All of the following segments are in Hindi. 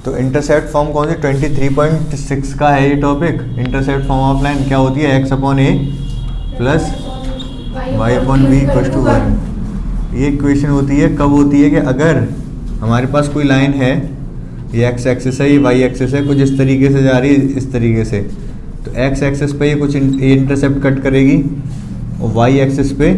तो इंटरसेप्ट फॉर्म कौन सी 23.6 का है ये topic. Intercept form of line क्या होती है, x upon a plus y upon b equal to 1। ये इक्वेशन होती है कब होती है कि अगर हमारे पास कोई लाइन है, ये एक्स एक्सिस है, ये वाई एक्सिस है, कुछ इस तरीके से जा रही है, इस तरीके से, तो एक्स एक्सिस पे ये कुछ ए इंटरसेप्ट कट करेगी और वाई एक्सिस पे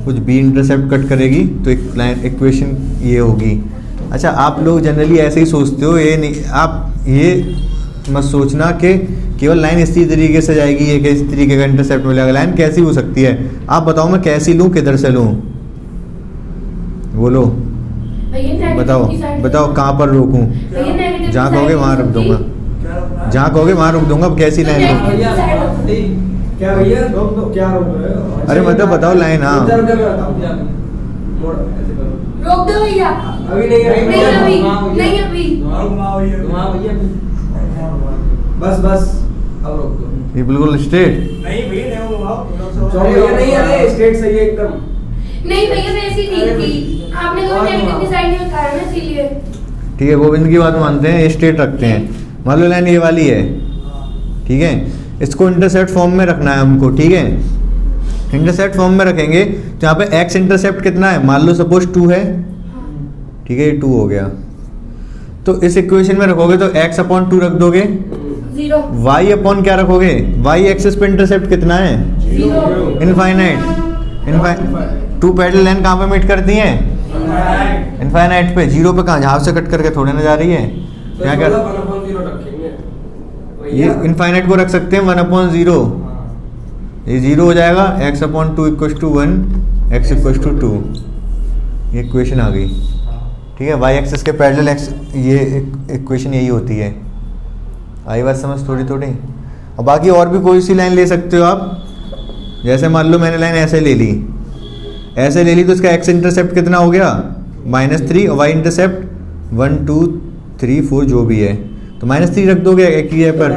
कुछ बी इंटरसेप्ट कट करेगी, तो एक लाइन इक्वेशन ये होगी। अच्छा, आप लोग जनरली ऐसे ही सोचते हो, ये नहीं, आप ये मत सोचना कि केवल लाइन इसी तरीके से जाएगी, ये किस तरीके का इंटरसेप्ट मिलेगा। लाइन कैसी हो सकती है, आप बताओ मैं कैसी लूँ, किधर से लूँ, बोलो बताओ कहाँ पर रोकूँ। जहाँ कहोगे वहाँ रुक दूंगा, जहाँ कहोगे वहाँ रुक दूंगा। कैसी लाइन लूँ, क्या भैया रोक दो, क्या रोक रहे हो? अरे मतलब बताओ लाइन। हाँ रोक दो भैया, अभी बस अब रोक दो। ये बिल्कुल स्ट्रेट नहीं भैया, नहीं अरे स्ट्रेट सही है एकदम। नहीं भैया वैसी ठीक थी, आपने तो नेगेटिव डिजाइन में कहा ना इसीलिए। ठीक है, गोविंद की बात मानते हैं, ये स्ट्रेट रखते हैं। मान लो लाइन ये वाली है, ठीक है, इसको इंटरसेप्ट फॉर्म में रखना है हमको, ठीक है। इंटरसेप्ट फॉर्म में रखेंगे तो यहाँ पे एक्स इंटरसेप्ट कितना है, मान लो सपोज 2 है, ठीक है, ये 2 हो गया। तो इस इक्वेशन में रखोगे तो x अपॉन 2 रख दोगे, 0। y अपॉन क्या रखोगे, y एक्सिस पे इंटरसेप्ट कितना है, 0। इनफाइनाइट। 2 पैरेलल लाइन कहाँ पे मीट करती हैं, इनफाइनाइट पे। 0 पे कहाँ, जहाँ से कट करके थोड़े ना जा रही है, क्या कर ये इनफाइनाइट को रख सकते हैं 1/0, ये 0 हो जाएगा। x upon 2 equal to 1, x equal to 2, ये इक्वेशन आ गई, ठीक है। y एक्सिस के पैरेलल x, ये इक्वेशन यही होती है। आई बात समझ थोड़ी थोड़ी। और बाकी और भी कोई सी लाइन ले सकते हो आप, जैसे मान लो मैंने लाइन ऐसे ले ली, ऐसे ले ली, तो इसका x इंटरसेप्ट कितना हो गया, -3, और y इंटरसेप्ट 1 2 3 4 जो भी है, तो -3 रख दोगे एक ही है पर।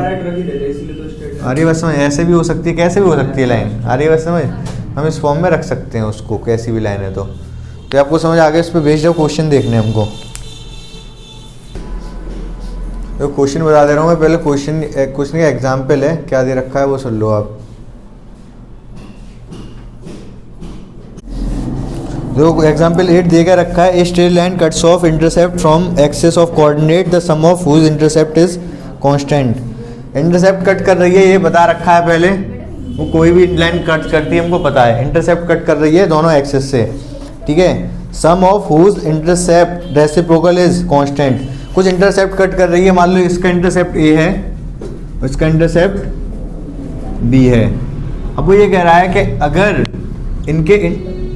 अरे बस समझ, ऐसे भी हो सकती है, कैसे भी हो सकती है लाइन। अरे बस समझ, हम इस फॉर्म में रख सकते हैं उसको, कैसी भी लाइन है। तो आपको समझ आ गया, इस पर भेज जाओ क्वेश्चन देखने हमको। तो क्वेश्चन बता दे रहा हूँ मैं पहले, क्वेश्चन का एग्जाम्पल है, क्या दे रखा है वो सुन लो आप। देखो एग्जाम्पल 8 देकर रखा है, a straight line cuts off intercept from axis of coordinate the sum of whose intercept is constant. Intercept cut कर रही है, ये बता रखा है पहले, वो कोई भी लाइन कट करती है हमको पता है, इंटरसेप्ट कट कर रही है दोनों एक्सिस से, ठीक है। Sum of whose intercept reciprocal is constant. कुछ इंटरसेप्ट कट कर रही है, मान लो इसका इंटरसेप्ट ए है, इसका इंटरसेप्ट बी है। अब वो ये कह रहा है कि अगर इनके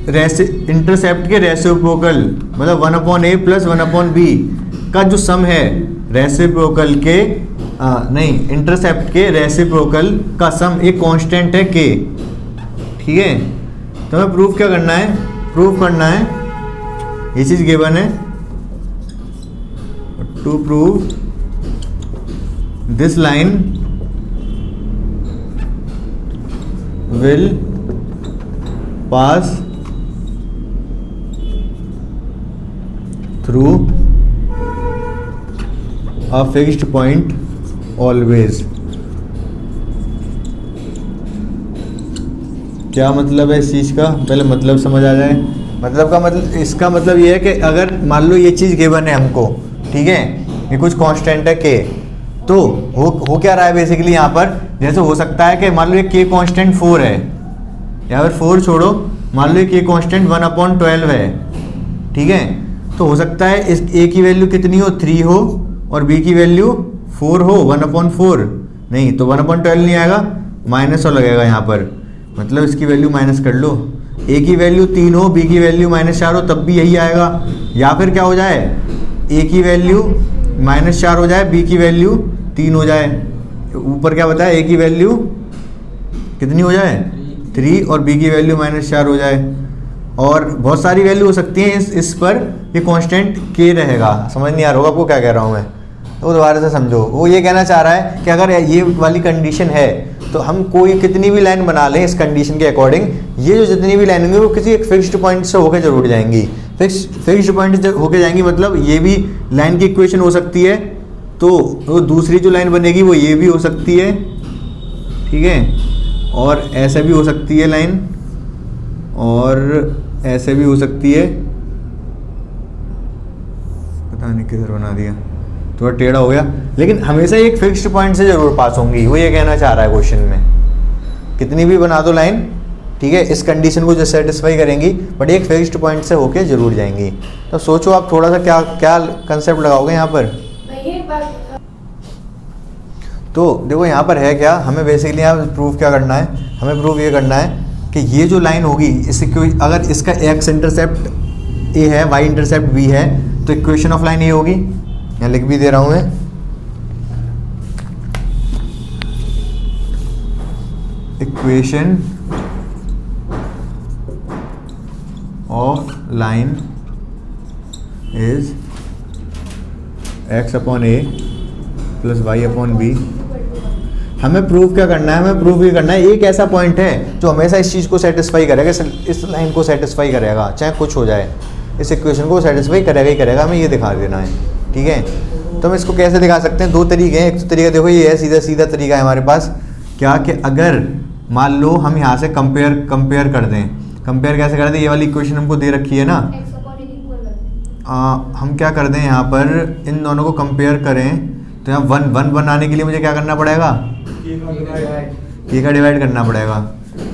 इंटरसेप्ट के रेसिप्रोकल, मतलब 1/a प्लस 1/b का जो सम है, रेसिप्रोकल के नहीं, इंटरसेप्ट के रेसिप्रोकल का सम एक कांस्टेंट है k, ठीक है। तो हमें प्रूफ क्या करना है, प्रूफ करना है, ये चीज़ गिवन है, to prove this line will pass through a fixed point always। क्या मतलब है इस चीज़ का, पहले मतलब समझ आ जाए। मतलब का मतलब, इसका मतलब ये है कि अगर मान लो ये चीज़ गिवन है हमको, ठीक है, ये कुछ कांस्टेंट है k, तो हो क्या रहा है बेसिकली यहाँ पर, जैसे हो सकता है कि मान लो ये k कांस्टेंट 4 है, या फिर 4 छोड़ो, मान लो ये k कांस्टेंट 1/12 है, ठीक है। तो हो सकता है इस a की वैल्यू कितनी हो, 3 हो, और b की वैल्यू 4 हो, 1/4 नहीं, तो 1/12 नहीं आएगा, माइनस और लगेगा यहाँ पर, मतलब इसकी वैल्यू माइनस कर लो। a की वैल्यू 3 हो, b की वैल्यू -4 हो, तब भी यही आएगा। या फिर क्या हो जाए, a की वैल्यू -4 हो जाए, b की वैल्यू 3 हो जाए, ऊपर क्या बताया, a की वैल्यू कितनी हो जाए, 3, और b की वैल्यू -4 हो जाए, और बहुत सारी वैल्यू हो सकती है। इस पर ये कांस्टेंट k रहेगा। समझ नहीं आ रहा होगा आपको क्या कह रहा हूँ मैं, तो दोबारा से समझो। वो ये कहना चाह रहा है कि अगर ये वाली कंडीशन है तो हम कोई कितनी भी लाइन बना लें इस कंडीशन के अकॉर्डिंग, ये जो जितनी भी लाइन होंगी वो किसी एक फिक्स्ड पॉइंट से होकर जरूर जाएंगी। फिक्स्ड पॉइंट से होकर जाएंगी, मतलब ये भी लाइन की इक्वेशन हो सकती है, तो वो दूसरी जो लाइन बनेगी वो ये भी हो सकती है, ठीक है, और ऐसे भी हो सकती है लाइन, और ऐसे भी हो सकती है। पता नहीं किधर बना दिया, थोड़ा टेढ़ा हो गया, लेकिन हमेशा एक फिक्स्ड पॉइंट से जरूर पास होंगी, वो ये कहना चाह रहा है क्वेश्चन में। कितनी भी बना दो लाइन, ठीक है, इस कंडीशन को जो सेटिस्फाई करेंगी, बट एक फिक्स्ड पॉइंट से होके जरूर जाएंगी। तो सोचो आप थोड़ा सा क्या क्या कंसेप्ट लगाओगे यहाँ पर। भैया एक बात तो देखो यहाँ पर है क्या, हमें बेसिकली यहाँ प्रूफ क्या करना है, हमें प्रूफ ये करना है कि ये जो लाइन होगी इससे क्यों, अगर इसका एक्स इंटरसेप्ट ए है, वाई इंटरसेप्ट बी है, तो इक्वेशन ऑफ लाइन ये होगी। यहाँ लिख भी दे रहा हूँ मैं, equation of line is x upon a plus y upon b. हमें प्रूफ क्या करना है, हमें प्रूफ ये करना है एक ऐसा पॉइंट है जो हमेशा इस चीज़ को सेटिस्फाई करेगा, इस लाइन को सेटिस्फाई करेगा, चाहे कुछ हो जाए, इस इक्वेशन को सेटिस्फाई करेगा ही करेगा, हमें ये दिखा देना है, ठीक है। तो हम इसको कैसे दिखा सकते हैं, दो तरीके हैं। एक तो तरीका देखो ये है, सीधा सीधा तरीका है हमारे पास, क्या कि अगर मान लो हम यहाँ से कंपेयर कर दें, कंपेयर कैसे कर दें, ये वाली इक्वेशन हमको दे रखी है ना, हम क्या कर दें यहाँ पर इन दोनों को कंपेयर करें, तो यहाँ वन बनाने के लिए मुझे क्या करना पड़ेगा, के का डिवाइड करना पड़ेगा।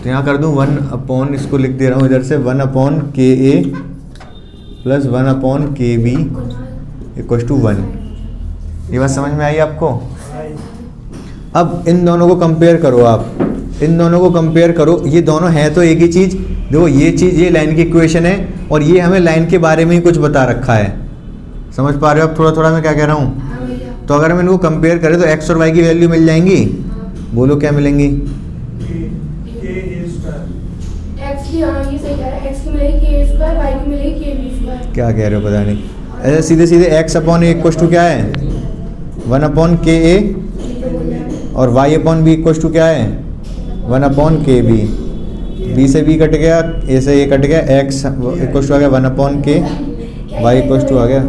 तो यहाँ कर दूँ 1 अपॉन, इसको लिख दे रहा हूँ इधर से, 1 अपॉन के ए प्लस 1 अपॉन के बी इक्वल टू 1। ये बात समझ में आई आपको। अब इन दोनों को कंपेयर करो, आप इन दोनों को कंपेयर करो, ये दोनों हैं तो एक ही चीज़। देखो ये चीज़, ये लाइन की इक्वेशन है, और ये हमें लाइन के बारे में ही कुछ बता रखा है। समझ पा रहे हो आप थोड़ा थोड़ा मैं क्या कह रहा हूँ। तो अगर हम इनको कंपेयर करें तो एक्स और वाई की वैल्यू मिल जाएंगी। बोलो क्या मिलेंगी। क्या कह रहे हो पता नहीं, ऐसे सीधे सीधे x upon a equal to क्या है 1 अपॉन के ए, और y upon b equal to क्या है 1 अपॉन के बी। बी से बी कट गया, ए से ए कट गया, एक्स इक्वल टू आ गया 1 अपॉन के, वाई इक्वल टू आ गया।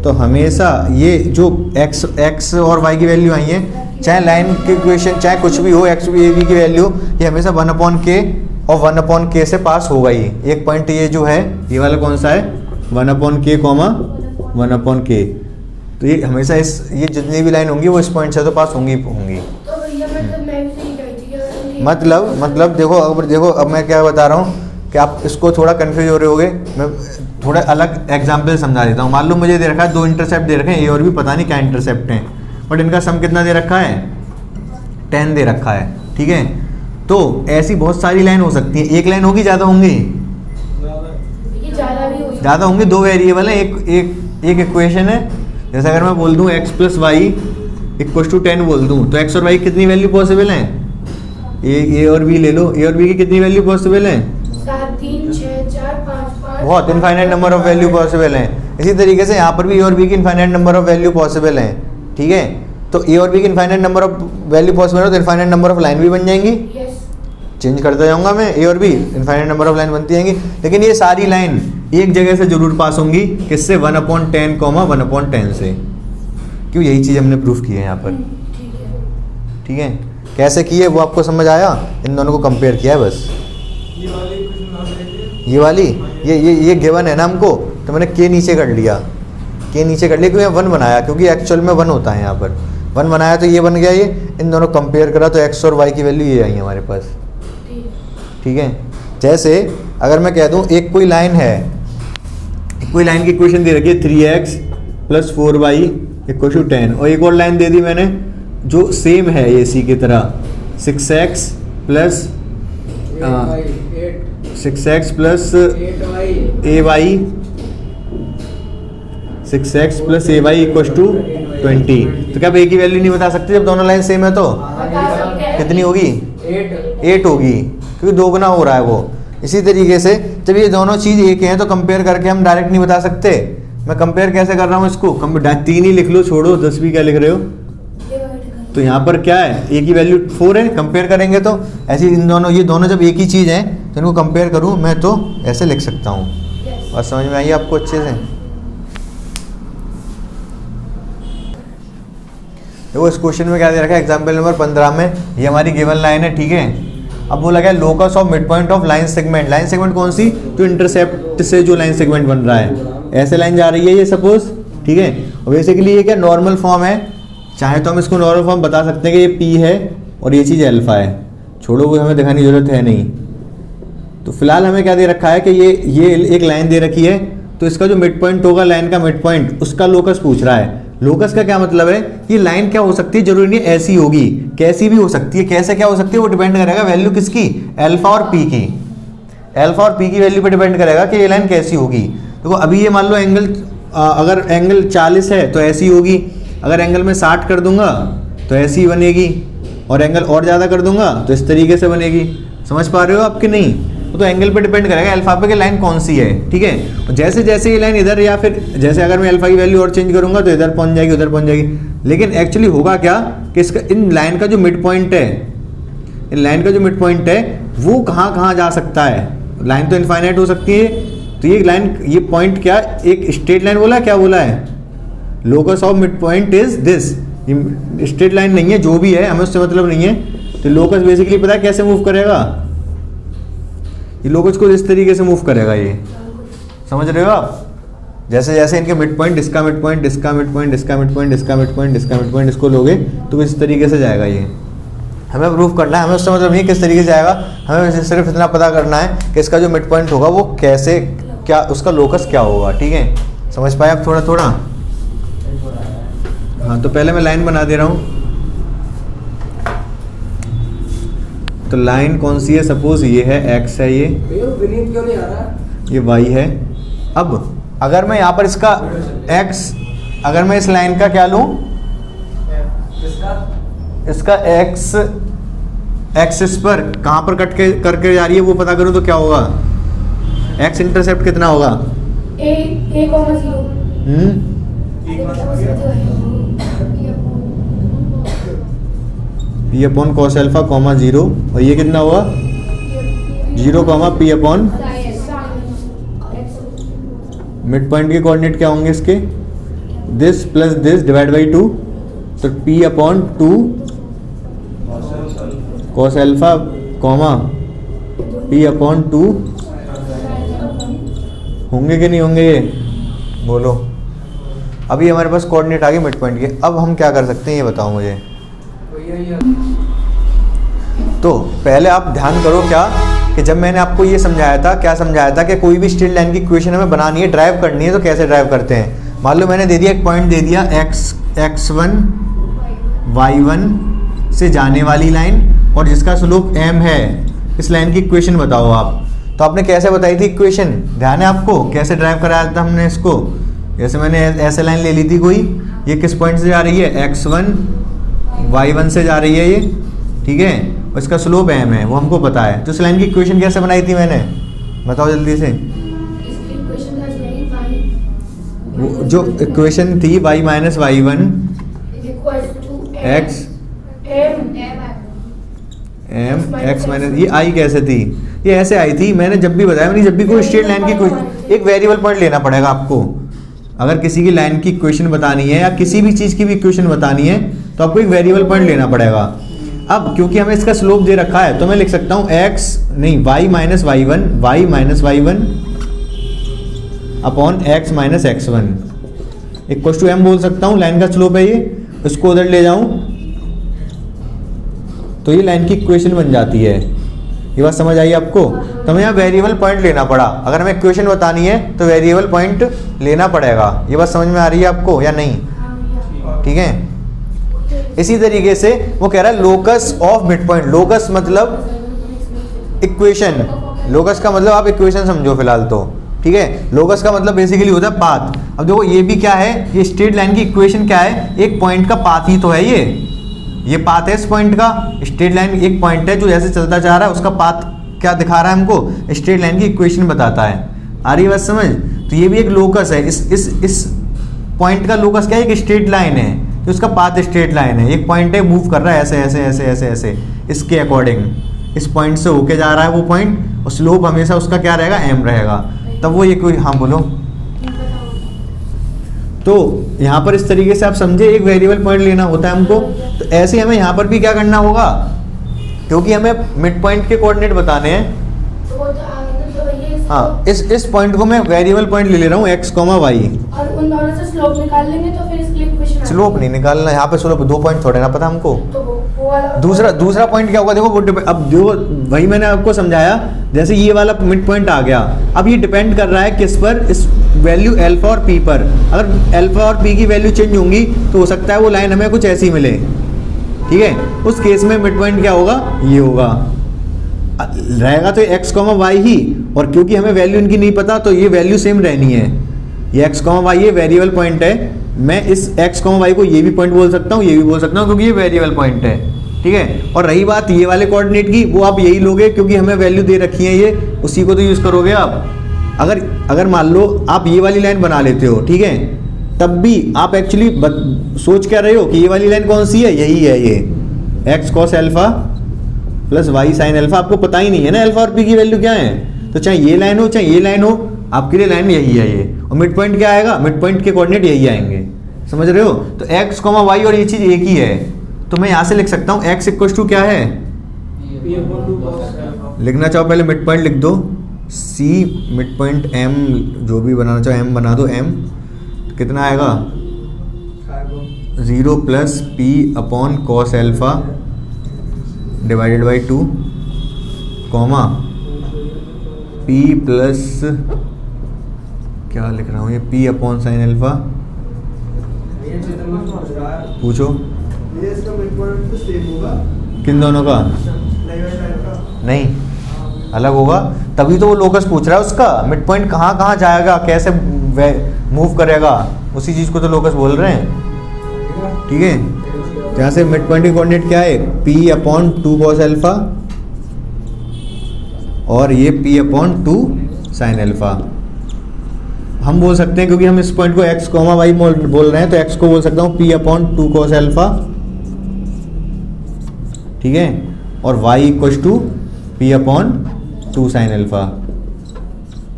तो हमेशा ये जो x और y की वैल्यू आई है, चाहे लाइन की इक्वेशन चाहे कुछ भी हो, x बी की वैल्यू ये हमेशा 1 अपॉन के और 1 अपॉन के से पास होगा ही। एक पॉइंट ये जो है, ये वाला कौन सा है 1 अपॉन के कॉमा 1 अपॉन के, तो ये हमेशा ये जितनी भी लाइन होंगी वो इस पॉइंट से तो पास होंगी होंगी। तो भैया मतलब मैं भी सही कही थी कि मतलब देखो अब मैं क्या बता रहा हूँ कि आप इसको थोड़ा कंफ्यूज हो रहे होगे। मैं थोड़ा अलग एग्जाम्पल समझा देता हूँ। मान लो मुझे दे रखा है 2 इंटरसेप्ट दे रखे हैं, ए और भी पता नहीं क्या इंटरसेप्ट हैं, बट इनका सम कितना दे रखा है 10 दे रखा है, ठीक है। तो ऐसी बहुत सारी लाइन हो सकती है, एक लाइन होगी ज़्यादा होंगी, ज़्यादा होंगी, 2 वेरिएबल है, एक इक्वेशन है। जैसे अगर मैं बोल दूँ x plus y equal to 10 बोल दूँ, तो x और y कितनी वैल्यू पॉसिबल है, ए और बी ले लो, ए और बी की कितनी वैल्यू पॉसिबल है 7 3 6 4 5 बहुत infinite number of value possible हैं। इसी तरीके से यहाँ पर भी ए और बी की infinite number of value possible हैं, ठीक है। तो ए और बी की infinite number of value possible है, तो इनफाइनाइट नंबर ऑफ लाइन भी बन जाएंगी। चेंज करता जाऊँगा मैं, ए और B infinite number of line बनती जाएंगी, लेकिन ये सारी लाइन एक जगह से जरूर पास होंगी, किससे 1/10 1/10 से। क्यों, यही चीज़ हमने प्रूफ की है यहाँ पर, ठीक है। कैसे की है वो आपको समझ आया, इन दोनों को कंपेयर किया है बस। ये वाली ये गिवन है ना हमको, तो मैंने के नीचे कर लिया, क्योंकि मैं 1 बनाया, क्योंकि एक्चुअल में 1 होता है यहाँ पर 1 बनाया, तो ये बन गया। ये इन दोनों कंपेयर करा तो x और y की वैल्यू ये आई हमारे पास, ठीक है। जैसे अगर मैं कह दूँ एक कोई लाइन है, कोई लाइन की इक्वेशन दे रखी है 3x plus 4y equal to 10, और एक और लाइन दे दी मैंने जो सेम है ये इसी की तरह 6x plus 6x plus ay 6x plus ay equal to 20। तो क्या आप a की वैल्यू नहीं बता सकते जब दोनों लाइन सेम है? तो कितनी होगी 8 होगी, क्योंकि 2 गुना हो रहा है वो। इसी तरीके से जब ये दोनों चीज़ एक हैं तो कंपेयर करके हम डायरेक्ट नहीं बता सकते। मैं कंपेयर कैसे कर रहा हूँ इसको, 3 ही लिख लो, छोड़ो 10 भी क्या लिख रहे हो। तो यहाँ पर क्या है, ए की वैल्यू 4 है, कंपेयर करेंगे तो ऐसी इन दोनों, ये दोनों जब एक ही चीज़ है तो इनको कंपेयर करूँ मैं तो ऐसे लिख सकता हूँ। और समझ में आई आपको अच्छे से? देखो इस क्वेश्चन में क्या दे रखा है, एग्जाम्पल नंबर 15 में ये हमारी गिवन लाइन है, ठीक है। अब बोला गया locus of mid point of line segment. Line segment कौन सी, तो इंटरसेप्ट से जो लाइन सेगमेंट बन रहा है, ऐसे लाइन जा रही है ये सपोज, ठीक है। और बेसिकली ये क्या नॉर्मल फॉर्म है, चाहे तो हम इसको नॉर्मल फॉर्म बता सकते हैं कि ये पी है और ये चीज़ अल्फा है, छोड़ो वो हमें दिखाने की जरूरत है नहीं। तो फिलहाल हमें क्या दे रखा है कि ये एक लाइन दे रखी है, तो इसका जो मिड पॉइंट होगा लाइन का मिड पॉइंट, उसका लोकस पूछ रहा है। लोकस का क्या मतलब है, ये लाइन क्या हो सकती है, जरूरी नहीं ऐसी होगी, कैसी भी हो सकती है। कैसे क्या हो सकती है वो डिपेंड करेगा वैल्यू किसकी, अल्फा और पी की। अल्फा और पी की वैल्यू पे डिपेंड करेगा कि ये लाइन कैसी होगी। देखो अभी ये मान लो एंगल, अगर एंगल 40 है तो ऐसी होगी, अगर एंगल में 60 कर दूंगा तो ऐसी ही बनेगी, और एंगल और ज़्यादा कर दूंगा तो इस तरीके से बनेगी। समझ पा रहे हो आप कि नहीं? तो एंगल पे डिपेंड करेगा अल्फा पे कि लाइन कौन सी है, ठीक है। और जैसे जैसे ये लाइन इधर, या फिर जैसे अगर मैं अल्फा की वैल्यू और चेंज करूंगा तो इधर पहुंच जाएगी, उधर पहुंच जाएगी। लेकिन एक्चुअली होगा क्या कि इसका इन लाइन का जो मिड पॉइंट है, इन लाइन का जो मिड पॉइंट है वो कहाँ कहाँ जा सकता है। लाइन तो इनफाइनाइट हो सकती है, तो ये लाइन, ये पॉइंट क्या, एक स्ट्रेट लाइन बोला, क्या बोला है, locus of mid point is this. ये स्ट्रेट लाइन नहीं है, जो भी है हमें उससे मतलब नहीं है। तो लोकस बेसिकली पता है कैसे मूव करेगा, ये लोकस को इस तरीके से मूव करेगा, ये समझ रहे हो आप। जैसे जैसे इनके मिड पॉइंट, इसका मिड पॉइंट, इसका मिड पॉइंट, इसका मिड पॉइंट, इसका मिड पॉइंट, इसका मिड पॉइंट, इसको लोगे तो इस तरीके से जाएगा। ये हमें प्रूफ करना है, हमें उससे मतलब नहीं किस तरीके से जाएगा, हमें सिर्फ इतना पता करना है कि इसका जो मिड पॉइंट होगा वो कैसे, क्या उसका लोकस क्या होगा, ठीक है। समझ पाए आप थोड़ा थोड़ा? हाँ, तो पहले मैं लाइन बना दे रहा हूँ। तो लाइन कौन सी है, सपोज ये है x है, ये विनीत क्यों नहीं आ रहा? ये y है। अब अगर मैं यहाँ पर इसका x, अगर मैं इस लाइन का क्या लूँ, इसका x इस पर कहाँ पर कट के करके जा रही है वो पता करूँ तो क्या होगा, x इंटरसेप्ट कितना होगा, P upon cos alpha comma 0, और ये कितना हुआ 0 comma P upon, mid point के कोऑर्डिनेट क्या होंगे इसके, this plus this divide by 2, तो P upon 2 cos alpha comma P upon 2 होंगे कि नहीं होंगे, ये बोलो। अभी हमारे पास कोऑर्डिनेट आ गए मिड पॉइंट के। अब हम क्या कर सकते हैं ये बताओ मुझे। तो पहले आप ध्यान करो क्या कि जब मैंने आपको ये समझाया था, क्या समझाया था कि कोई भी स्ट्रेट लाइन की इक्वेशन हमें बनानी है, ड्राइव करनी है, तो कैसे ड्राइव करते हैं। मान लो मैंने दे दिया एक पॉइंट दे दिया x1 y1 से जाने वाली लाइन, और जिसका स्लोप m है, इस लाइन की इक्वेशन बताओ आप। तो आपने कैसे बताई थी इक्वेशन, ध्यान है आपको कैसे ड्राइव कराया था हमने इसको। जैसे मैंने ऐसे लाइन ले ली थी कोई, ये किस पॉइंट से जा रही है, x1 y1 से जा रही है ये, ठीक है, और इसका स्लोप m है, वो हमको पता है। तो इस लाइन की इक्वेशन कैसे बनाई थी मैंने, बताओ जल्दी से। वो जो इक्वेशन थी y minus y1 x m x minus, ये आई कैसे थी, ये ऐसे आई थी। मैंने जब भी बताया, मैंने जब भी कोई स्ट्रेट लाइन की इक्वेशन, एक वेरिएबल पॉइंट लेना पड़ेगा आपको। अगर किसी की लाइन की इक्वेशन बतानी है या किसी भी चीज़ की भी इक्वेशन बतानी है तो आपको एक वेरिएबल पॉइंट लेना पड़ेगा। अब क्योंकि हमें इसका स्लोप दे रखा है तो मैं लिख सकता हूँ y minus y1 upon x minus x1 equal to m बोल सकता हूँ। लाइन का स्लोप है ये, इसको उधर ले जाऊँ तो ये लाइन की इक्वेशन बन जाती है। ये बात समझ आई आपको? तो हमें यहाँ वेरिएबल पॉइंट लेना पड़ा। अगर हमें इक्वेशन बतानी है तो वेरिएबल पॉइंट लेना पड़ेगा। ये बात समझ में आ रही है आपको या नहीं? ठीक है। इसी तरीके से वो कह रहा है locus of mid point. Locus मतलब इक्वेशन, लोकस का मतलब आप इक्वेशन समझो फिलहाल तो, ठीक है। लोकस का मतलब बेसिकली होता है पाथ। अब देखो ये भी क्या है, ये स्ट्रेट लाइन की इक्वेशन क्या है, एक पॉइंट का पाथ ही तो है ये पाथ है इस पॉइंट का। स्ट्रेट लाइन एक पॉइंट है जो जैसे चलता जा रहा है, उसका पाथ क्या दिखा रहा है हमको, स्ट्रेट लाइन की इक्वेशन बताता है। आ रही बात समझ? तो ये भी एक लोकस है। इस पॉइंट का लोकस क्या है, एक स्ट्रेट लाइन है, तो उसका पाथ स्ट्रेट लाइन है। एक पॉइंट है मूव कर रहा है ऐसे ऐसे ऐसे ऐसे ऐसे, इसके अकॉर्डिंग इस पॉइंट से होके जा रहा है वो पॉइंट, और स्लोप हमेशा उसका क्या रहेगा, m रहेगा। तब वो ये कोई, हाँ बोलो। तो यहाँ पर इस तरीके से आप समझे, एक वेरिएबल पॉइंट लेना होता है हमको। तो ऐसे हमें यहाँ पर भी क्या करना होगा, क्योंकि हमें मिड पॉइंट के कोऑर्डिनेट बताने हैं। तो वो तो आगे तो ये हाँ, इस पॉइंट को मैं वेरिएबल पॉइंट ले रहा हूँ x, y। और उन दोनों से स्लोप निकाल लेंगे तो फिर इसके लिए इक्वेशन आ स्लोप नहीं निकालना, यहाँ पे स्लोप 2 पॉइंट थोड़े ना पता हमको। तो वो वाला दूसरा पॉइंट क्या होगा, देखो वो अब जो वही मैंने आपको समझाया, जैसे ये वाला मिड पॉइंट आ गया, अब ये डिपेंड कर रहा है किस पर, इस वैल्यू अल्फा और पी पर। अगर अल्फा और पी की वैल्यू चेंज होंगी तो हो सकता है वो लाइन हमें कुछ ऐसी मिले, ठीक है। उस केस में मिड पॉइंट क्या होगा, ये होगा, रहेगा तो x, y ही, और क्योंकि हमें वैल्यू इनकी नहीं पता तो ये वैल्यू सेम रहनी है। ये x, y ये वेरिएबल पॉइंट है, मैं इस x, y को ये भी पॉइंट बोल सकता हूँ, ये भी बोल सकता हूँ, क्योंकि ये वेरिएबल पॉइंट है, ठीक है। और रही बात ये वाले कोऑर्डिनेट की, वो आप यही लोगे क्योंकि हमें वैल्यू दे रखी है, ये उसी को तो यूज़ करोगे आप। अगर मान लो आप ये वाली लाइन बना लेते हो, ठीक है, तब भी आप एक्चुअली सोच क्या रहे हो कि ये वाली लाइन कौन सी है, यही है, ये x cos alpha plus y sin alpha. आपको पता ही नहीं है ना अल्फा और p की वैल्यू क्या है, तो चाहे ये लाइन हो चाहे ये लाइन हो, आपके लिए लाइन यही है ये। और मिड पॉइंट क्या आएगा, मिड पॉइंट के कोऑर्डिनेट यही आएंगे, समझ रहे हो। तो x, y और ये चीज़ एक ही है, तो मैं यहाँ से लिख सकता हूँ x इक्वल टू क्या है, लिखना चाहो पहले मिड पॉइंट लिख दो, c मिड पॉइंट m, जो भी बनाना चाहो m बना दो, m कितना आएगा 0 plus p upon cos alpha divided by 2 comma p plus क्या लिख रहा हूँ ये, p अपॉन साइन अल्फा। पूछो ये इसका मिड पॉइंट तो सेम होगा, किन दोनों का, नहीं अलग होगा, तभी तो वो लोकस पूछ रहा है उसका, मिड पॉइंट कहाँ कहाँ जाएगा, कैसे मूव करेगा, उसी चीज़ को तो लोकस बोल रहे हैं, ठीक है। तो यहाँ से मिड पॉइंट की कोऑर्डिनेट क्या है, p अपॉन 2 कॉस अल्फा और ये p अपॉन 2 साइन अल्फा। हम बोल सकते हैं क्योंकि हम इस पॉइंट को x, y बोल रहे हैं, तो x को बोल सकता हूँ p अपॉन 2 कॉस अल्फा, ठीक है, और y equal to p upon 2 sine alpha.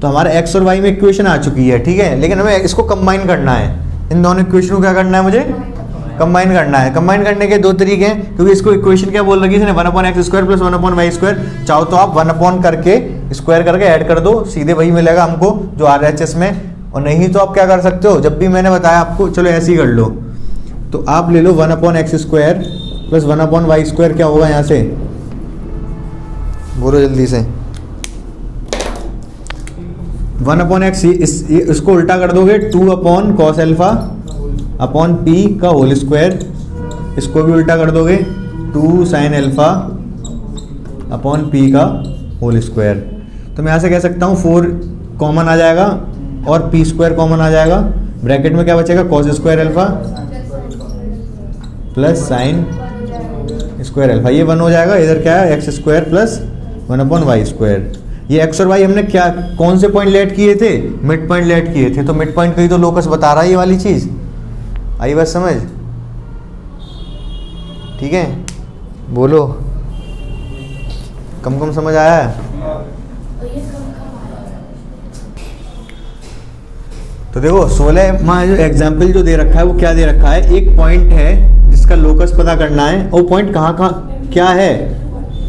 तो हमारा x और y में इक्वेशन आ चुकी है, ठीक है, लेकिन हमें इसको कंबाइन करना है, इन दोनों इक्वेशन को क्या करना है, मुझे कंबाइन करना है। कंबाइन करने के 2 तरीके हैं, क्योंकि इसको इक्वेशन क्या बोल रखी है इसने, 1/x² प्लस 1/y²। चाहो तो आप 1 करके स्क्वायर करके ऐड कर दो, सीधे वही मिलेगा हमको जो RHS में, और नहीं तो आप क्या कर सकते हो, जब भी मैंने बताया आपको, चलो ऐसे ही कर लो, तो आप ले लो 1/x² प्लस 1/y² क्या होगा यहाँ से, बोलो जल्दी से, 1/x, इसको उल्टा कर दोगे 2 upon cos alpha upon p का होल स्क्वायर, इसको भी उल्टा कर दोगे 2 साइन अल्फा अपॉन p का होल स्क्वायर। तो मैं यहाँ से कह सकता हूँ 4 कॉमन आ जाएगा और p² कॉमन आ जाएगा, ब्रैकेट में क्या बचेगा, cos square alpha plus sine square alpha, ये 1 हो जाएगा, इधर क्या है x² प्लस 1/y²। ये x और y हमने क्या कौन से पॉइंट लेट किए थे, मिड पॉइंट लेट किए थे, तो मिड पॉइंट का ही तो लोकस बता रहा है ये वाली चीज़, आई बात समझ, ठीक है, बोलो कम समझ आया है। तो देखो 16 में जो एग्जाम्पल जो दे रखा है वो क्या दे रखा है, एक पॉइंट है जिसका लोकस पता करना है, और पॉइंट कहाँ क्या है,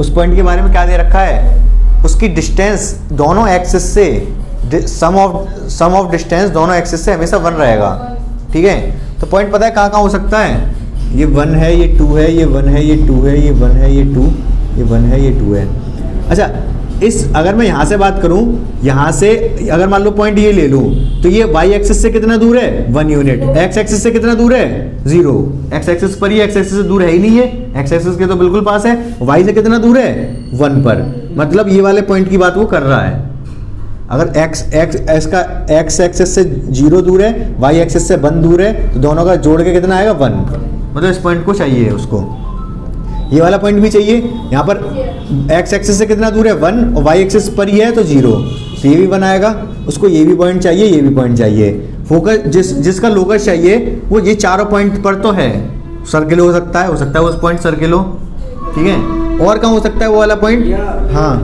उस पॉइंट के बारे में क्या दे रखा है, उसकी डिस्टेंस दोनों एक्सिस से, सम ऑफ डिस्टेंस दोनों एक्सिस से हमेशा 1 रहेगा, ठीक है। तो पॉइंट पता है कहाँ कहाँ हो सकता है, ये 1 है, ये 2 है, ये 1 है, ये 2 है, ये 1 है, ये 2, ये 1 है, ये 2 है। अच्छा, अगर मैं यहाँ से बात करूँ, यहाँ से अगर मान लो पॉइंट ये ले लूँ, तो ये y एक्सिस से कितना दूर है, 1 यूनिट, x एक्सिस से कितना दूर है, 0, x एक्सिस पर ही, x एक्सिस से दूर है ही नहीं है, x एक्सिस के तो बिल्कुल पास है, y से कितना दूर है, 1 पर, मतलब ये वाले पॉइंट की बात वो कर रहा है। अगर x एक्सिस से 0 दूर है, y एक्सिस से 1 दूर है, तो दोनों का जोड़ के कितना आएगा, 1, मतलब इस पॉइंट को चाहिए उसको, ये वाला पॉइंट भी चाहिए। यहाँ पर x एक्सिस से कितना दूर है, 1, और y एक्सिस पर ही है तो 0, तो ये भी 1 आएगा, उसको ये भी पॉइंट चाहिए, ये भी पॉइंट चाहिए। फोकस जिसका लोकस चाहिए वो ये चारों पॉइंट पर तो है, सर्किल हो सकता है उस पॉइंट सर्किल हो, ठीक है, और कहाँ हो सकता है वो वाला पॉइंट, हाँ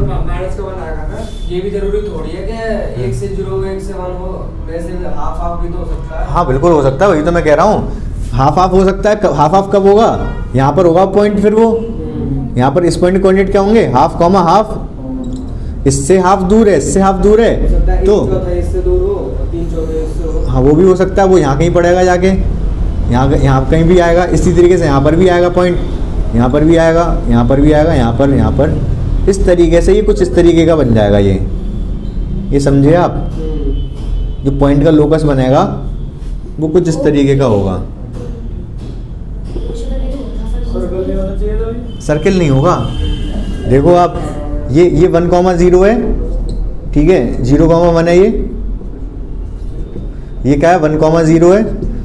ये भी जरूरी थोड़ी है कि 1 से 0 1 से 1 हो, वैसे हाफ हाफ भी तो हो सकता है। हाँ बिल्कुल हो सकता है, वही तो मैं कह रहा हूँ, हाफ हाफ हो सकता है। हाफ हाफ कब होगा? यहाँ पर होगा पॉइंट, फिर वो यहाँ पर इस पॉइंट कोऑर्डिनेट क्या होंगे? हाफ कॉमा हाफ, इससे हाफ दूर है, इससे हाफ दूर हो सकता है है, तो 1/4 इससे दूर हो और 3/4 इससे हो। हाँ वो भी हो सकता है, वो यहाँ कहीं पड़ेगा जाके, यहाँ कहीं भी आएगा। इसी तरीके से यहाँ पर भी आएगा पॉइंट, यहाँ पर भी आएगा, यहाँ पर भी आएगा, यहाँ पर इस तरीके से ये कुछ इस तरीके का बन जाएगा। ये समझे आप? जो पॉइंट का लोकस बनेगा वो कुछ इस तरीके का होगा। सर्कल नहीं होना चाहिए तो सर्किल नहीं होगा। देखो आप, ये 1,0 है, ठीक है, 0,1 है, ये क्या है? 1,0 है।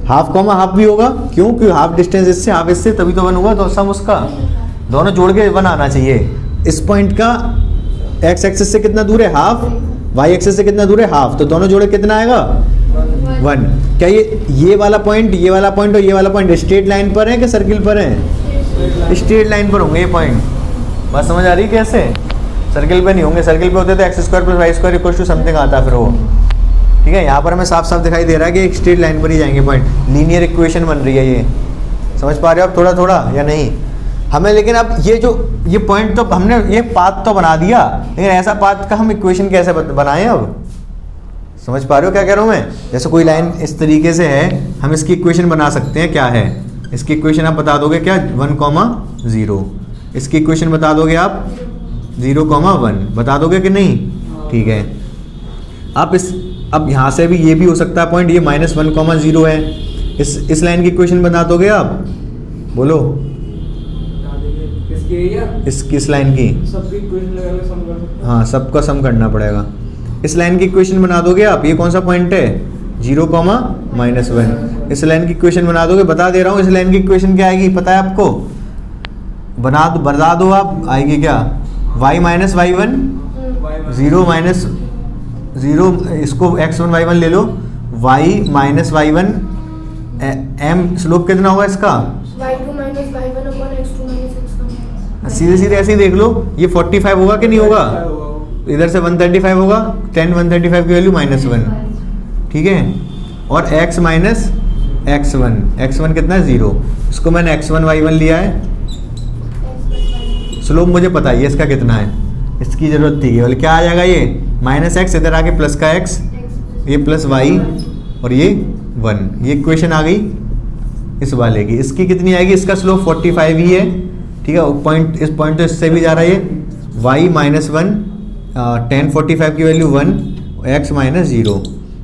हाफ कॉमा हाफ भी होगा, क्यों? क्योंकि हाफ डिस्टेंस इससे हाफ इससे, तभी तो 1 होगा। तो सम उसका दोनों जोड़ के 1 आना चाहिए। इस पॉइंट का एक्स एक्सिस से कितना दूर है? हाफ। वाई एक्सिस से कितना दूर है? हाफ। तो दोनों जोड़े कितना आएगा? 1। क्या ये वाला पॉइंट, ये वाला पॉइंट और ये वाला पॉइंट स्ट्रेट लाइन पर है कि सर्किल पर है? स्ट्रेट लाइन पर होंगे ये पॉइंट। बात समझ आ रही है कैसे? सर्किल पे नहीं होंगे। सर्किल पे होते तो x² + y² equal to something आता फिर वो, ठीक है। यहाँ पर हमें साफ साफ दिखाई दे रहा है कि एक स्ट्रेट लाइन पर ही जाएंगे पॉइंट। लीनियर इक्वेशन बन रही है ये, समझ पा रहे हो आप थोड़ा थोड़ा या नहीं? हमें लेकिन अब ये पॉइंट तो हमने ये पाथ तो बना दिया, लेकिन ऐसा पाथ का हम इक्वेशन कैसे बनाएं? अब समझ पा रहे हो क्या कह रहा हूँ मैं? जैसे कोई लाइन इस तरीके से है, हम इसकी इक्वेशन बना सकते हैं। क्या है इसकी इक्वेशन? आप बता दोगे क्या? 1,0। इसकी इक्वेशन बता दोगे आप? 0,1 बता दोगे कि नहीं? ठीक है। अब यहाँ से भी ये भी हो सकता है पॉइंट, ये -1,0 है। इस लाइन की इक्वेशन बता दोगे आप? बोलो। इस लाइन की सबकी इक्वेशन लगा के सम कर। हाँ, सबका सम करना पड़ेगा। इस लाइन की इक्वेशन बना दोगे आप? ये कौन सा पॉइंट है? 0,-1। इस लाइन की इक्वेशन बना दोगे? बता दे रहा हूँ, इस लाइन की इक्वेशन क्या आएगी पता है आपको? बता दो आप, आएगी क्या? y - y1 0 इसको x1 y1 ले लो, y - y1 m स्लोप कितना होगा इसका? y2 - y1 upon x2 - x1। सीधे सीधे ऐसे ही देख लो, ये 45 होगा कि नहीं होगा? इधर से 135 होगा, 10 135 की वैल्यू -1, ठीक है। और x - x1 कितना है? 0। इसको मैंने x1 y1 लिया है। स्लोप मुझे पता है इसका कितना है, इसकी ज़रूरत थी केवल। क्या आ जाएगा ये? -x, इधर आके प्लस का x, ये प्लस y और ये 1। ये इक्वेशन आ गई इस वाले की। इसकी कितनी आएगी? इसका स्लोप 45 ही है, ठीक है। पॉइंट इस पॉइंट तो इससे भी जा रहा है ये। y - 1 10 45 की वैल्यू 1, x - 0।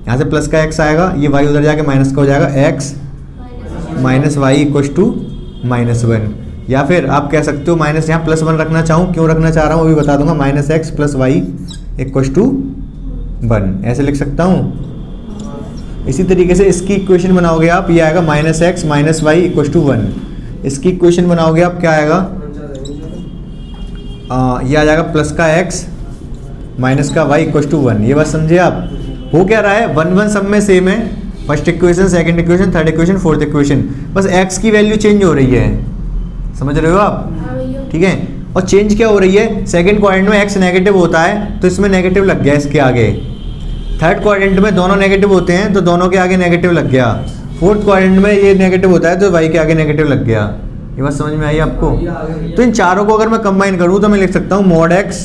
यहाँ से प्लस का x आएगा, ये y उधर जाके माइनस का हो जाएगा, x - y = -1। या फिर आप कह सकते हो माइनस, यहाँ +1 रखना चाहूँ, क्यों रखना चाह रहा हूँ अभी बता दूंगा। -x + y = 1 ऐसे लिख सकता हूँ। इसी तरीके से इसकी इक्वेशन बनाओगे आप, ये आएगा -x - y = 1। इसकी इक्वेशन बनाओगे आप, क्या आएगा? ये आ जाएगा प्लस का x माइनस का y = 1। ये बात समझे आप? हो क्या रहा है? 1 सब में सेम है। First equation, second equation, third equation, fourth equation, बस x की वैल्यू चेंज हो रही है। समझ रहे हो आप? ठीक है। और चेंज क्या हो रही है? सेकंड क्वाड्रेंट में x नेगेटिव होता है तो इसमें नेगेटिव लग गया इसके आगे। थर्ड क्वाड्रेंट में दोनों नेगेटिव होते हैं तो दोनों के आगे नेगेटिव लग गया। फोर्थ क्वाड्रेंट में ये नेगेटिव होता है तो y के आगे नेगेटिव लग गया। ये बात समझ में आई आपको? तो इन चारों को अगर मैं कंबाइन करूँ तो मैं लिख सकता हूँ (x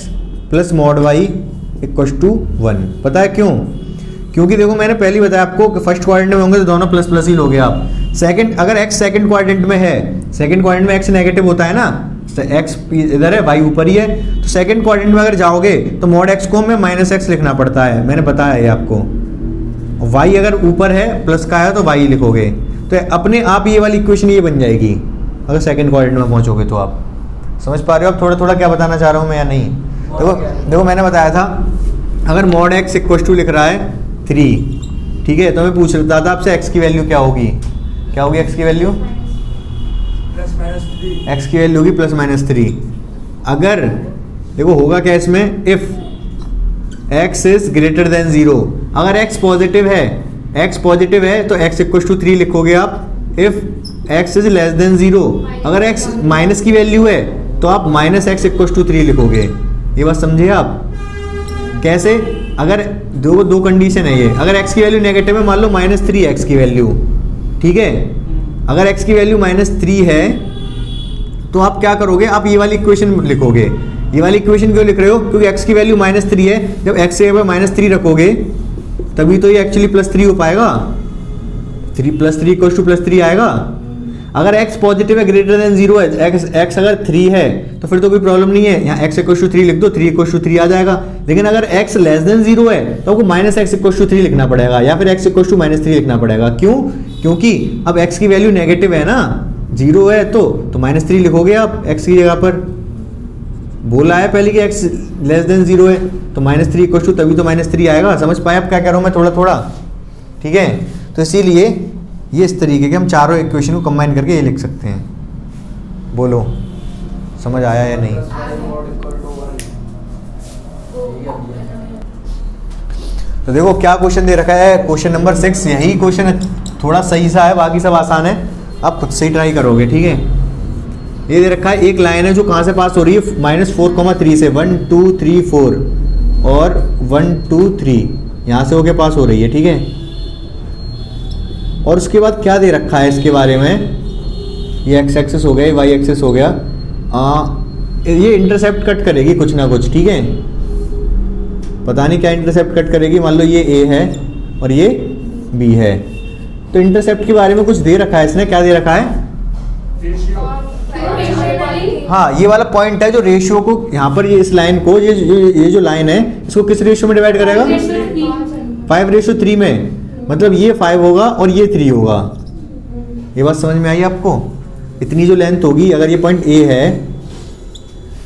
+ (y) = 1। पता है क्यों? क्योंकि देखो मैंने पहले ही बताया आपको कि फर्स्ट क्वाड्रेंट में होंगे तो दोनों प्लस प्लस ही लोगे आप। सेकंड, अगर x सेकंड क्वाड्रेंट में है, सेकंड क्वाड्रेंट में x नेगेटिव होता है ना, x इधर है, y ऊपर ही है, तो सेकंड क्वाड्रेंट में अगर जाओगे तो (x) को हमें -x लिखना पड़ता है। मैंने बताया है आपको। y अगर ऊपर है, प्लस का है, तो y लिखोगे, तो अपने आप ये वाली इक्वेशन ये बन जाएगी अगर सेकंड क्वाड्रेंट में पहुंचोगे तो। आप समझ पा रहे हो आप थोड़ा थोड़ा क्या बताना चाह रहा हूँ मैं या नहीं? देखो मैंने बताया था, अगर (x) = लिख रहा है 3, ठीक है, तो मैं पूछ रहा था आपसे x की वैल्यू क्या होगी? क्या होगी x की वैल्यू? x की वैल्यू होगी +-3। अगर देखो होगा क्या इसमें, if x is greater than 0, अगर x पॉजिटिव है तो x = 3 लिखोगे आप। If x is less than 0, अगर x माइनस की वैल्यू है तो आप -x = 3 लिखोगे। ये बात समझिए आप? कैसे? अगर दो कंडीशन है ये, अगर x की वैल्यू नेगेटिव है, मान लो -3x की वैल्यू, ठीक है, अगर x की वैल्यू -3 है तो आप क्या करोगे, आप ये वाली इक्वेशन लिखोगे। ये वाली इक्वेशन क्यों लिख रहे हो, क्योंकि x की वैल्यू -3 है, जब x के ऊपर -3 रखोगे तभी तो ये एक्चुअली +3 हो पाएगा, 3 + 3 = +3 आएगा। अगर x पॉजिटिव है, ग्रेटर देन 0 है, x अगर 3 है तो फिर तो कोई प्रॉब्लम नहीं है, यहाँ x = 3 लिख दो, 3 = 3 आ जाएगा। लेकिन अगर x लेस देन 0 है तो आपको -x = 3 लिखना पड़ेगा, या फिर x = -3 लिखना पड़ेगा। क्यों, क्योंकि अब x की वैल्यू नेगेटिव है ना, 0 है तो -3 लिखोगे आप x की जगह पर। बोला है पहले कि x लेस देन 0 है तो -3 = तभी तो -3 आएगा। समझ पाए आप क्या कह रहा हूँ मैं, थोड़ा थोड़ा, ठीक है। तो इसीलिए ये इस तरीके के हम चारों इक्वेशन को कंबाइन करके ये लिख सकते हैं। बोलो समझ आया या नहीं। तो देखो क्या क्वेश्चन दे रखा है, क्वेश्चन नंबर 6। यही क्वेश्चन थोड़ा सही सा है, बाकी सब आसान है, आप खुद से ही ट्राई करोगे, ठीक है। ये दे रखा है, एक लाइन है जो कहाँ से पास हो रही है, -4,3 से, 1 2 3 4 और 1 2 3 यहाँ से होके पास हो रही है, ठीक है। और उसके बाद क्या दे रखा है इसके बारे में, ये x एक्सिस हो गया, ये y एक्सिस हो गया, ये इंटरसेप्ट कट करेगी कुछ ना कुछ, ठीक है। पता नहीं क्या इंटरसेप्ट कट करेगी, मान लो ये a है और ये b है। तो इंटरसेप्ट के बारे में कुछ दे रखा है इसने, क्या दे रखा है, हाँ ये वाला पॉइंट है जो रेशियो को यहाँ पर, ये इस लाइन को, ये जो लाइन है इसको किस रेशियो में डिवाइड करेगा, 5:3 में। मतलब ये 5 होगा और ये 3 होगा। ये बात समझ में आई आपको। इतनी जो लेंथ होगी, अगर ये पॉइंट A है,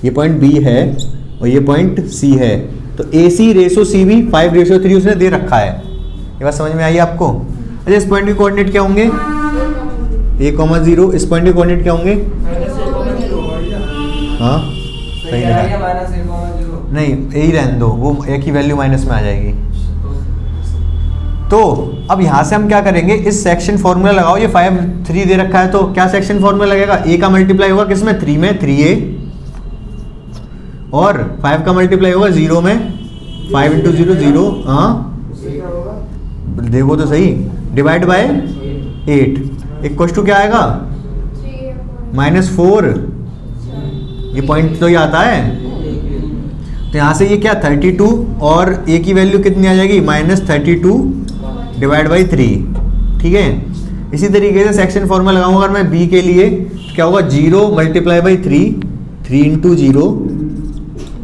ये पॉइंट B है और ये पॉइंट C है, तो AC/CB 5:3 उसने दे रखा है। ये बात समझ में आई आपको। अच्छा इस पॉइंट के कोऑर्डिनेट क्या होंगे, a,0। इस पॉइंट के कोऑर्डिनेट क्या होंगे, हाँ सही लगा, नहीं यही रहने दो, वो a की वैल्यू माइनस में आ जाएगी। तो अब यहाँ से हम क्या करेंगे, इस सेक्शन फॉर्मूला लगाओ, ये 5 3 दे रखा है तो क्या सेक्शन फॉर्मूला लगेगा, a का मल्टीप्लाई होगा किसमें, 3 में, 3a, और 5 का मल्टीप्लाई होगा 0 में, 5 × 0 0, हाँ देखो तो सही, डिवाइड बाय 8 = क्या आएगा, -4। ये पॉइंट तो ये आता है, तो यहाँ से ये क्या 32 और a की वैल्यू कितनी आ जाएगी, -32 डिवाइड बाई 3, ठीक है। इसी तरीके से सेक्शन फॉर्मूला लगाऊंगा अगर मैं b के लिए, तो क्या होगा, 0 × 3 × 0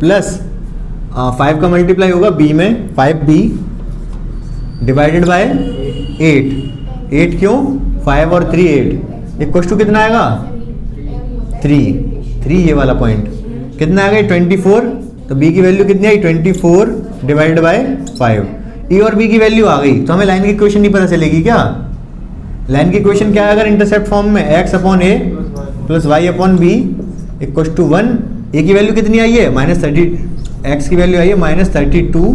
प्लस 5 का मल्टीप्लाई होगा b में, 5b डिवाइडेड बाय 8 क्यों, 5 और 3 8 = कितना आएगा, 3 ये वाला पॉइंट कितना आ गया, 24। तो b की वैल्यू कितनी आई, 24 डिवाइडेड बाय 5। e और b की वैल्यू आ गई, तो हमें लाइन की इक्वेशन नहीं पता चलेगी क्या। लाइन की इक्वेशन क्या है अगर इंटरसेप्ट फॉर्म में, x/a + y/b = 1। a की वैल्यू कितनी आई है, -30, x की वैल्यू आई है -32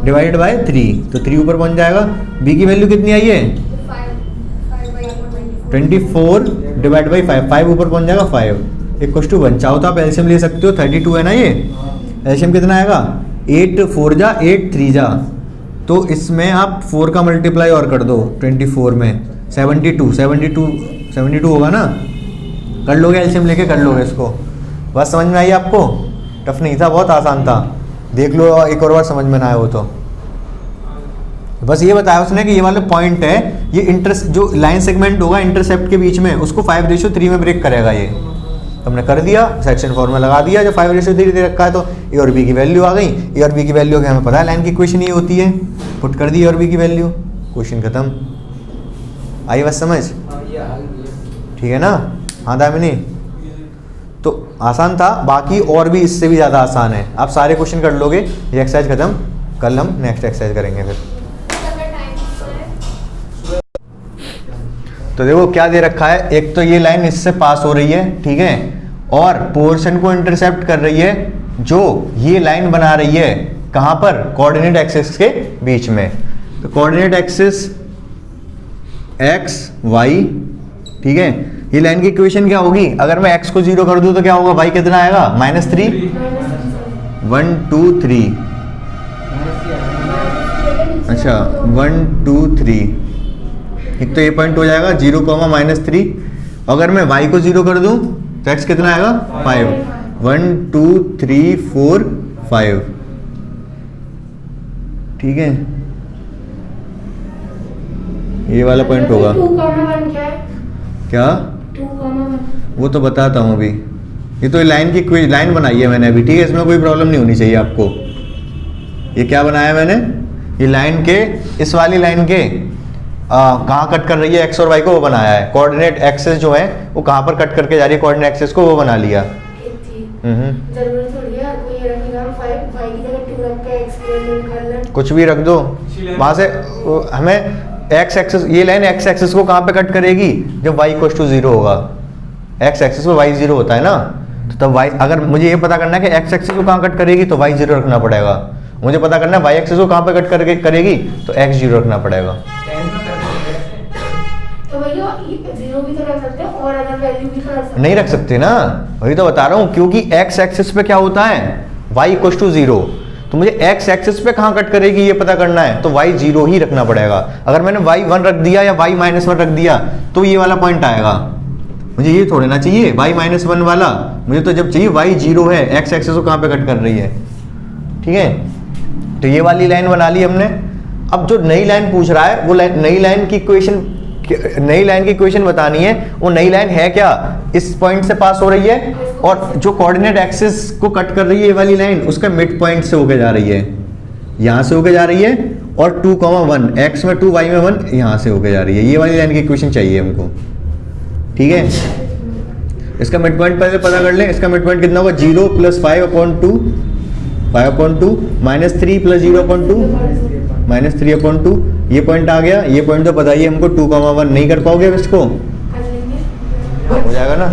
डिवाइडेड बाय 3, तो 3 ऊपर पहुंच जाएगा। b की वैल्यू कितनी आई है, 24 डिवाइड बाई 5 ऊपर पहुंच जाएगा, 5 = 1। चाहो तो आप एलसीएम ले सकते हो, 32 है ना, ये एलसीएम कितना आएगा, 8 4 जा 8 3 जा, तो इसमें आप 4 का मल्टीप्लाई और कर दो 24 में, 72 होगा ना, कर लोगे एलसीएम लेके, कर लोगे इसको। बस समझ में आई आपको, टफ नहीं था, बहुत आसान था, देख लो एक और बार समझ में ना आए हो तो। बस ये बताया उसने कि ये वाला पॉइंट है, ये जो लाइन सेगमेंट होगा इंटरसेप्ट के बीच में, उसको 5:3 में ब्रेक करेगा। ये हमने कर दिया, सेक्शन फॉर्मूला लगा दिया, जो 5:3 दे रखा है, तो ए और बी की वैल्यू आ गई। ए और बी की वैल्यू की हमें पता है लाइन की इक्वेशन ये होती है, पुट कर दी ए और बी की वैल्यू, क्वेश्चन खत्म। आई बस समझ, ठीक है ना। हाँ दामिनी, तो आसान था, बाकी और भी इससे भी ज़्यादा आसान है, आप सारे क्वेश्चन कर लोगे। ये एक्सरसाइज खत्म, कल हम नेक्स्ट एक्सरसाइज करेंगे फिर। तो देखो क्या दे रखा है, एक तो ये लाइन इससे पास हो रही है, ठीक है, और पोर्शन को इंटरसेप्ट कर रही है जो ये लाइन बना रही है, कहाँ पर, कोऑर्डिनेट एक्सिस के बीच में। तो कोऑर्डिनेट एक्सिस x y, ठीक है, ये लाइन की इक्वेशन क्या होगी, अगर मैं x को 0 कर दूं तो क्या होगा, y कितना आएगा, -3, 1 2 3, अच्छा 1 2 3, एक तो ये पॉइंट हो जाएगा 0, -3। अगर मैं y को 0 कर दूं तो x कितना आएगा 5। 1 2 3 4 5, ठीक है, ये वाला पॉइंट होगा। 2,1 क्या है? क्या? 2,1 वो तो बताता हूँ अभी। ये तो लाइन की लाइन बनाई है मैंने अभी, ठीक है, इसमें कोई प्रॉब्लम नहीं होनी चाहिए आपको। ये क्या बनाया मैंने, ये लाइन के, इस वाली लाइन के कहाँ कट कर रही है एक्स और वाई को, वो बनाया है। कोऑर्डिनेट एक्सेस जो है वो कहाँ पर कट करके जा रही है कोऑर्डिनेट एक्सेस को, वो बना लिया। जरूरत थोड़ी है कोई ये रखेगा हम 5 y की जगह 2 रख के x की वैल्यू निकाल लें। कुछ भी रख दो, वहां से हमें एक्स एक्सेस, ये लाइन एक्स एक्सेस को कहाँ पे कट करेगी, जब y इक्वल टू 0 होगा। एक्स एक्सेस पे y 0 होता है ना, तो तब y, अगर मुझे ये पता करना है कि एक्स एक्सेस को कहाँ कट करेगी तो y 0 रखना पड़ेगा। मुझे पता करना है y एक्सेस को कहाँ पे कट करके करेगी तो x 0 रखना पड़ेगा। तो भैया 0 भी तो रख सकते हैं और अदर वैल्यू भी तो रख सकते हैं। नहीं रख सकते ना, वही तो बता रहा हूँ, क्योंकि एक्स एक्सिस पे क्या होता है y इक्वल टू 0, तो मुझे एक्स एक्सिस पे कहाँ कट करेगी ये पता करना है, तो y 0 ही रखना पड़ेगा। अगर मैंने y 1 रख दिया या y -1 रख दिया तो ये वाला पॉइंट आएगा। मुझे ये थोड़ा ना चाहिए y -1 वाला, मुझे तो जब चाहिए y 0 है, एक्स एक्सिस को कहाँ पे कट कर रही है, ठीक है। तो ये वाली लाइन बना ली हमने। अब जो नई लाइन पूछ रहा है वो नई लाइन की इक्वेशन बतानी है। वो नई लाइन है क्या, इस पॉइंट से पास हो रही है और जो कोऑर्डिनेट एक्सिस को कट कर रही है ये वाली लाइन, उसका मिड पॉइंट से होके जा रही है, यहाँ से होके जा रही है, और 2,1 x में 2 y में 1 यहाँ से होके जा रही है। ये वाली लाइन की इक्वेशन चाहिए हमको, ठीक है। इसका मिड पॉइंट पहले पता कर लें। इसका मिड पॉइंट कितना होगा, 0 + 5/2, 5/2 -3 + 0/2, -3/2। ये पॉइंट आ गया। ये पॉइंट तो बताइए हमको, 2,1 नहीं कर पाओगे इसको, कर लेंगे। हो जाएगा ना।